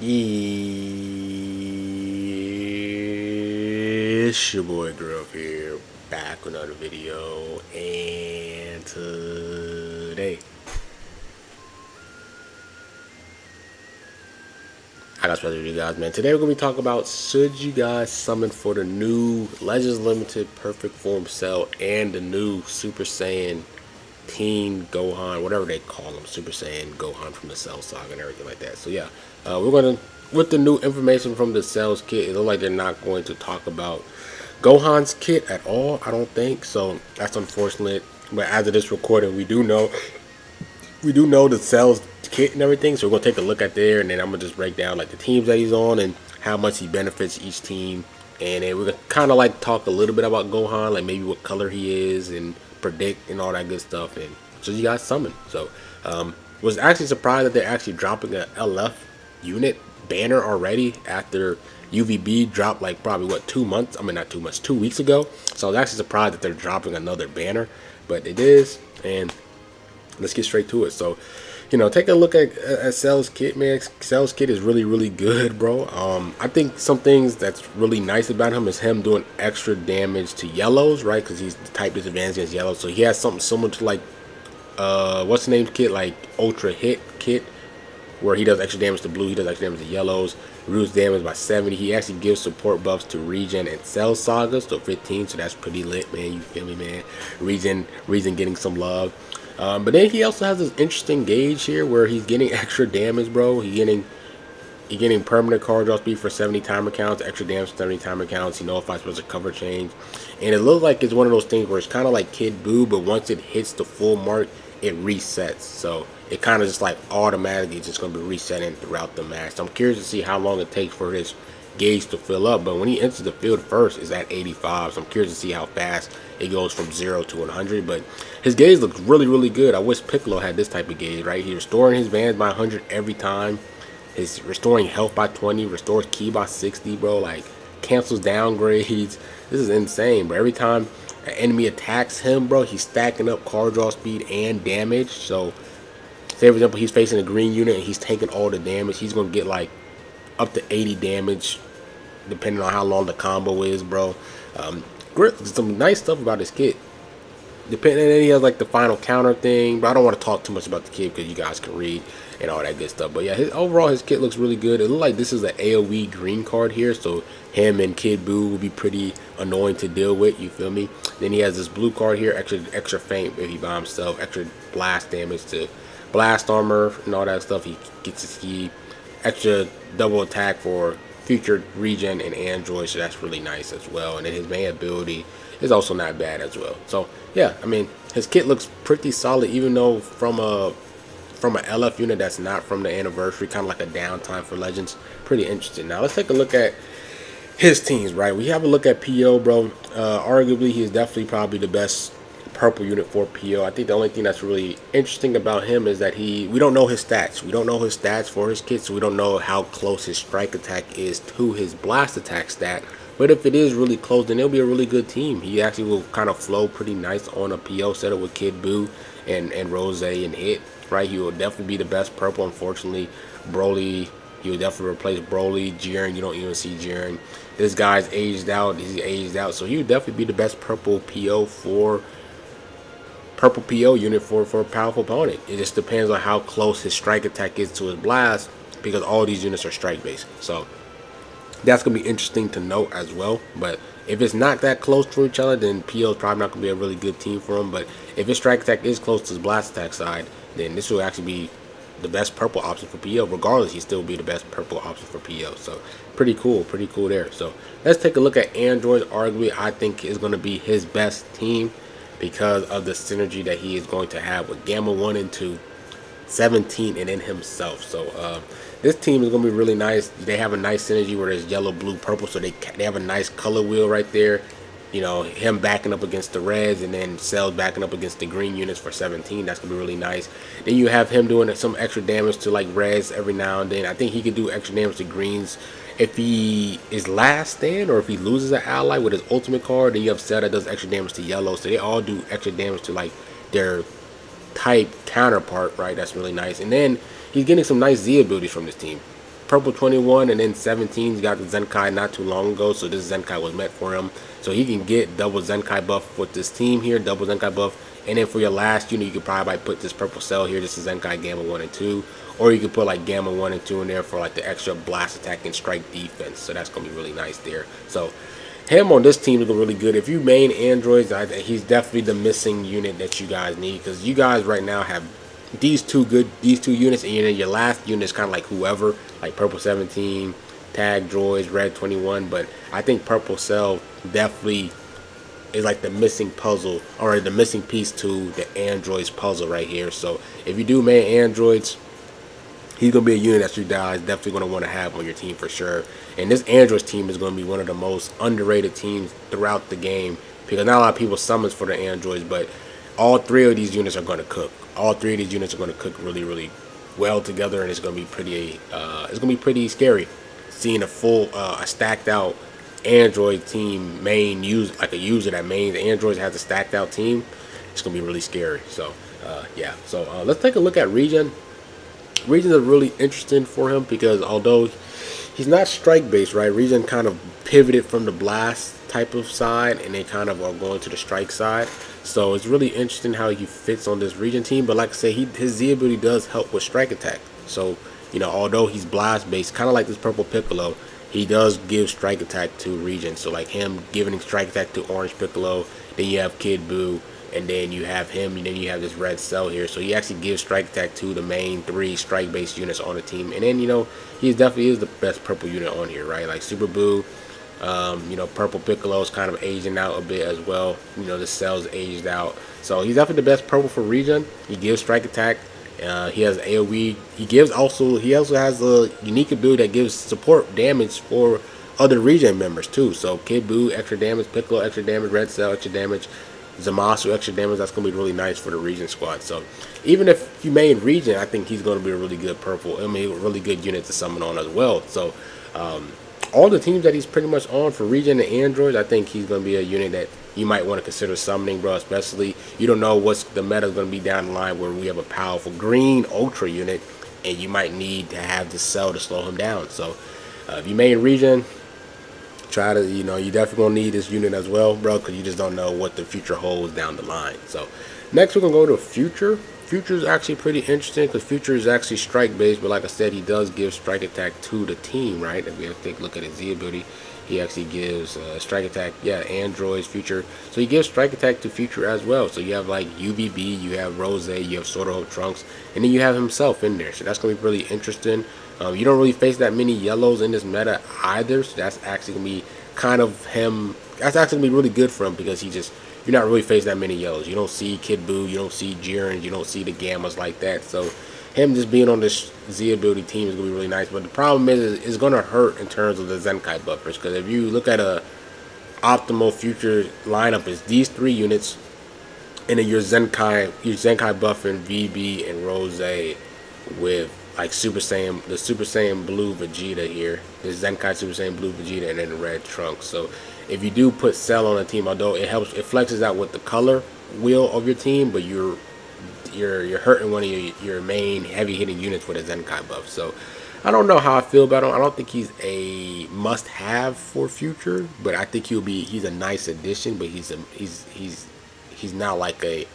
It's your boy Grove here, back with another video, and today I got special for you guys, man. Today we're gonna be talking about should you guys summon for the new Legends Limited Perfect Form Cell and the new Super Saiyan Teen Gohan, whatever they call him, Super Saiyan Gohan from the Cell Saga and everything like that. So yeah, we're gonna, with the new information from the Cells kit, it looks like they're not going to talk about Gohan's kit at all. I don't think so. That's unfortunate. But as of this recording, we do know the Cells kit and everything. So we're gonna take a look at there, and then I'm gonna just break down like the teams that he's on and how much he benefits each team. And then we're gonna kind of like talk a little bit about Gohan, like maybe what color he is and predict and all that good stuff. And so you guys summon. So was actually surprised that they're actually dropping a LF unit banner already after UVB dropped like probably what 2 months. I mean not 2 months, 2 weeks ago. So I was actually surprised that they're dropping another banner, but it is. And let's get straight to it. So, take a look at Cell's kit, man. Cell's kit is really good, bro. I think some things that's really nice about him is him doing extra damage to yellows, right? Because he's the type disadvantage against yellows. So he has something similar to like what's the name's kit, like Ultra Hit kit, where he does extra damage to blue, he does extra damage to yellows, reduce damage by 70. He actually gives support buffs to Regen and Cell Saga, so 15, so that's pretty lit, man. You feel me, man? Regen getting some love. But then he also has this interesting gauge here where he's getting extra damage, bro. He's getting permanent card draw speed for 70 timer counts, extra damage for 70 timer counts. He nullifies special cover change. And it looks like it's one of those things where it's kind of like Kid Buu, but once it hits the full mark, it resets. So it kind of just like automatically just going to be resetting throughout the match. So I'm curious to see how long it takes for this gauge to fill up. But when he enters the field first, it's at 85. So I'm curious to see how fast it goes from 0 to 100. But his gauge looks really good. I wish Piccolo had this type of gauge, right? He's restoring his bands by 100 every time. He's restoring health by 20, restores ki by 60, bro. Like, cancels downgrades. This is insane, bro. Every time an enemy attacks him, bro, he's stacking up card draw speed and damage. So, say for example, he's facing a green unit and he's taking all the damage. He's going to get like up to 80 damage, depending on how long the combo is, bro. Some nice stuff about his kit. Depending, and then he has like the final counter thing, but I don't want to talk too much about the kit because you guys can read and all that good stuff. But yeah, overall his kit looks really good. It looks like this is an AoE green card here, so him and Kid Buu will be pretty annoying to deal with. You feel me? Then he has this blue card here, extra feint if he by himself, extra blast damage to blast armor and all that stuff. He gets his ki, extra double attack for future Regen and Android, so that's really nice as well. And then his main ability is also not bad as well. So yeah, I mean his kit looks pretty solid, even though from an LF unit that's not from the anniversary, kind of like a downtime for Legends. Pretty interesting. Now let's take a look at his teams, right? We have a look at PO, bro. Arguably he is definitely probably the best purple unit for PO. I think the only thing that's really interesting about him is that we don't know his stats. We don't know his stats for his kit, so we don't know how close his strike attack is to his blast attack stat. But if it is really close, then it'll be a really good team. He actually will kind of flow pretty nice on a PO setup with Kid Buu and Rose and Hit, right? He will definitely be the best purple. Unfortunately, Broly, he will definitely replace Broly. Jiren, you don't even see Jiren. This guy's aged out. He's aged out, so he would definitely be the best purple PO unit for a powerful opponent. It just depends on how close his strike attack is to his blast, because all these units are strike based. So that's going to be interesting to note as well. But if it's not that close to each other, then PO is probably not going to be a really good team for him. But if his strike attack is close to his blast attack side, then this will actually be the best purple option for PO. Regardless, he still will be the best purple option for PO. So pretty cool there. So let's take a look at Android. Arguably, I think is going to be his best team because of the synergy that he is going to have with Gamma 1 and 2, 17, and then himself. So this team is going to be really nice. They have a nice synergy where there's yellow, blue, purple, so they have a nice color wheel right there. Him backing up against the reds, and then Cell backing up against the green units for 17. That's going to be really nice. Then you have him doing some extra damage to like reds every now and then. I think he could do extra damage to greens if he is last stand, or if he loses an ally with his ultimate card. Then you have Cell that does extra damage to yellow. So they all do extra damage to like their type counterpart, right? That's really nice. And then he's getting some nice Z abilities from this team. purple 21, and then 17 he got the Zenkai not too long ago, so this Zenkai was meant for him. So he can get double Zenkai buff with this team here, double Zenkai buff. And then for your last unit, you could probably put this purple cell here. This is Zenkai Gamma 1 and 2. Or you could put like Gamma 1 and 2 in there for like the extra blast attack and strike defense. So that's going to be really nice there. So him on this team is really good. If you main androids, he's definitely the missing unit that you guys need. Because you guys right now have these two units. And then your last unit is kind of like whoever. Like Purple 17, Tag Droids, Red 21. But I think Purple Cell definitely is like the missing puzzle, or the missing piece to the androids puzzle right here. So if you do main androids, he's going to be a unit that you guys definitely going to want to have on your team for sure. And this androids team is going to be one of the most underrated teams throughout the game, because not a lot of people summons for the androids, but all three of these units are going to cook. All three of these units are going to cook really, really well together, and it's going to be pretty scary seeing a full a stacked out Android team main like a user that main the androids has a stacked out team. It's gonna be really scary. So yeah, so let's take a look at Regen. Regen is really interesting for him because although he's not strike based, right, Regen kind of pivoted from the blast type of side and they kind of are going to the strike side. So it's really interesting how he fits on this Regen team. But like I say, his Z ability does help with strike attack. So although he's blast based, kind of like this purple Piccolo, he does give strike attack to Regen. So like him giving strike attack to orange Piccolo, then you have Kid Buu, and then you have him, and then you have this red cell here. So he actually gives strike attack to the main 3 strike based units on the team. And then he definitely is the best purple unit on here, right? Like Super Buu, purple Piccolo is kind of aging out a bit as well. The cell's aged out. So he's definitely the best purple for Regen. He gives strike attack. He has AoE. He also has a unique ability that gives support damage for other Regen members too. So Kid Buu extra damage, Piccolo extra damage, Red Cell extra damage, Zamasu extra damage. That's gonna be really nice for the Regen squad. So even if you main Regen, I think he's gonna be a really good purple. I mean, a really good unit to summon on as well. So all the teams that he's pretty much on for Regen and androids, I think he's gonna be a unit that you might want to consider summoning, bro. Especially you don't know what's the meta is going to be down the line, where we have a powerful green ultra unit and you might need to have the cell to slow him down. So if you main Regen, try to you definitely gonna need this unit as well, bro, because you just don't know what the future holds down the line. So next we're gonna go to Future. Future is actually pretty interesting because Future is actually strike based, but like I said, he does give strike attack to the team, right? If we have to take a look at his Z ability, he actually gives strike attack, androids, Future. So he gives strike attack to Future as well. So you have like UVB, you have Rose, you have Sword of Trunks, and then you have himself in there. So that's going to be really interesting. You don't really face that many yellows in this meta either. So that's actually going to be kind of him. That's actually going to be really good for him because you're not really facing that many yellows. You don't see Kid Buu, you don't see Jiren, you don't see the Gammas like that. So him just being on this Z ability team is going to be really nice. But the problem is it's going to hurt in terms of the Zenkai buffers. Because if you look at a optimal Future lineup, is these 3 units, and then your Zenkai buffing VB and Rose with like the Super Saiyan Blue Vegeta here. This Zenkai Super Saiyan Blue Vegeta and then the red Trunks. So if you do put Cell on a team, although it flexes out with the color wheel of your team, but you're hurting one of your main heavy hitting units with a Zenkai buff. So I don't know how I feel about him. I don't think he's a must have for Future, but I think he's a nice addition, but he's not like a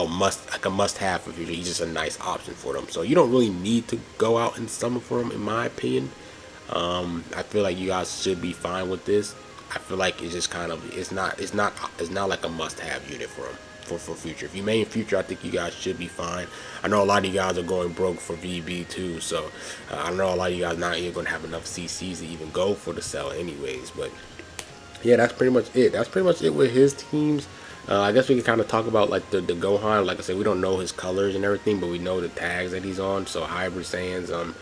must have for Future. He's just a nice option for them. So you don't really need to go out and summon for him, in my opinion. I feel like you guys should be fine with this. I feel like it's just kind of it's not like a must have unit for him. For Future. If you main Future, I think you guys should be fine. I know a lot of you guys are going broke for VB too, so I know a lot of you guys not even going to have enough CCs to even go for the cell anyways. But yeah, that's pretty much it. That's pretty much it with his teams. I guess we can kind of talk about like the Gohan. Like I said, we don't know his colors and everything, but we know the tags that he's on. So hybrid Saiyans.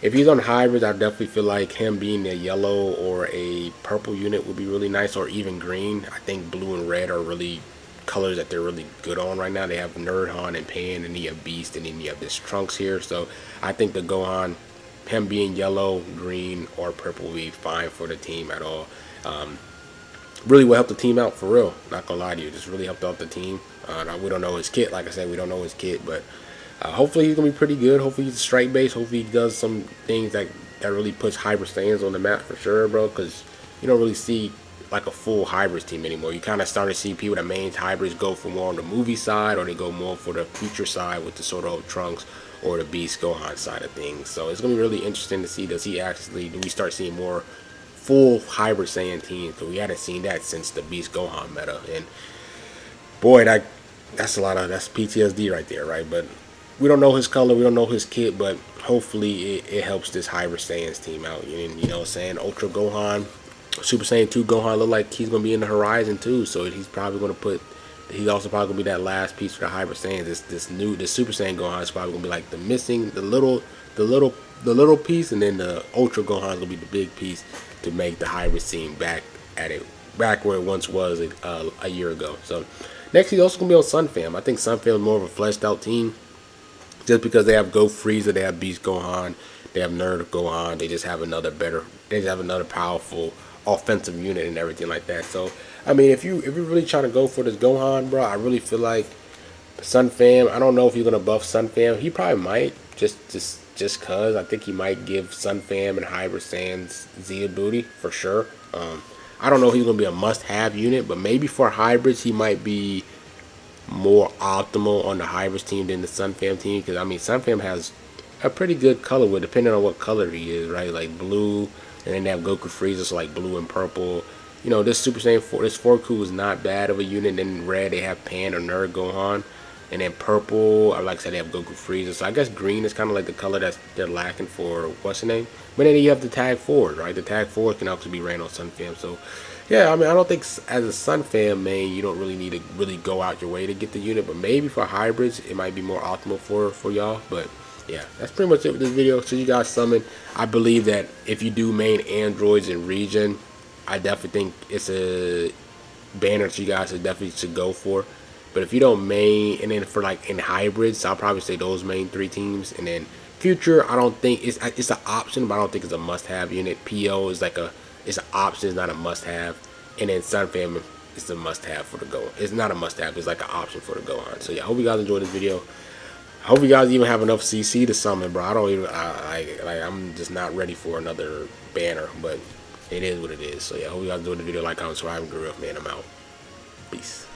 If he's on hybrids, I definitely feel like him being a yellow or a purple unit would be really nice, or even green. I think blue and red are really colors that they're really good on right now. They have Nerdhan and Pan, and then you have Beast, and then you have this Trunks here. So I think the Gohan, him being yellow, green, or purple will be fine for the team at all. Really will help the team out for real. Not gonna lie to you, just really helped out the team. We don't know his kit, like I said, we don't know his kit, but hopefully he's gonna be pretty good. Hopefully he's strike based. Hopefully he does some things that that really puts Hybrid Saiyans on the map for sure, bro. Because you don't really see like a full hybrids team anymore. You kind of start to see people that main hybrids go for more on the movie side, or they go more for the future side with the sort of Trunks or the Beast Gohan side of things. So it's gonna be really interesting to see, do we start seeing more full hybrid Saiyan teams? Because we hadn't seen that since the Beast Gohan meta, and boy, that's that's PTSD right there, right? But we don't know his color, we don't know his kit, but hopefully it helps this hybrid Saiyans team out. And you know what I'm saying? Ultra Gohan, Super Saiyan 2 Gohan look like he's gonna be in the horizon too, so he's probably gonna put. He's also probably gonna be that last piece for the hybrid Saiyans. This Super Saiyan Gohan is probably gonna be like the missing, the little piece, and then the Ultra Gohan is gonna be the big piece to make the hybrid scene back where it once was a year ago. So next he's also gonna be on Sun Fam. I think Sun Fam is more of a fleshed out team, just because they have Go Frieza, they have Beast Gohan, they have Nerd Gohan. They just have another powerful offensive unit and everything like that. So I mean, if you're really trying to go for this Gohan, bro, I really feel like Sun Fam. I don't know if you're gonna buff Sun Fam. He probably might, just cause I think he might give Sun Fam and Hybrid Saiyans viability for sure. I don't know if he's gonna be a must-have unit, but maybe for hybrids he might be more optimal on the hybrids team than the Sun Fam team. Because I mean, Sun Fam has a pretty good color with, depending on what color he is, right? Like blue, and then they have Goku Frieza, so like blue and purple. You know, this Super Saiyan 4, this 4Ku is not bad of a unit. And then in red they have Pan or Nerd Gohan, and then purple, like I said, they have Goku Frieza. So I guess green is kind of like the color that they're lacking for what's the name. But then you have the Tag Forward, right? The Tag Forward can also be ran on Sun Fam. So yeah, I mean, I don't think as a Sun Fam main you don't really need to really go out your way to get the unit, but maybe for hybrids it might be more optimal for y'all. But yeah, that's pretty much it with this video. So you guys summon. I believe that if you do main androids in Regen, I definitely think it's a banner that you guys should go for. But if you don't main, and then for like in hybrids, I'll probably say those main 3 teams. And then future, I don't think it's an option, but I don't think it's a must-have unit. PO is like it's an option, it's not a must-have. And then Sun Fam is a must-have for the Gohan. It's not a must-have, it's like an option for the Gohan. So yeah, I hope you guys enjoyed this video. I hope you guys even have enough CC to summon, bro. I'm just not ready for another banner, but it is what it is. So yeah, I hope you guys enjoyed the video. Like, comment, subscribe, and grow up, man. I'm out. Peace.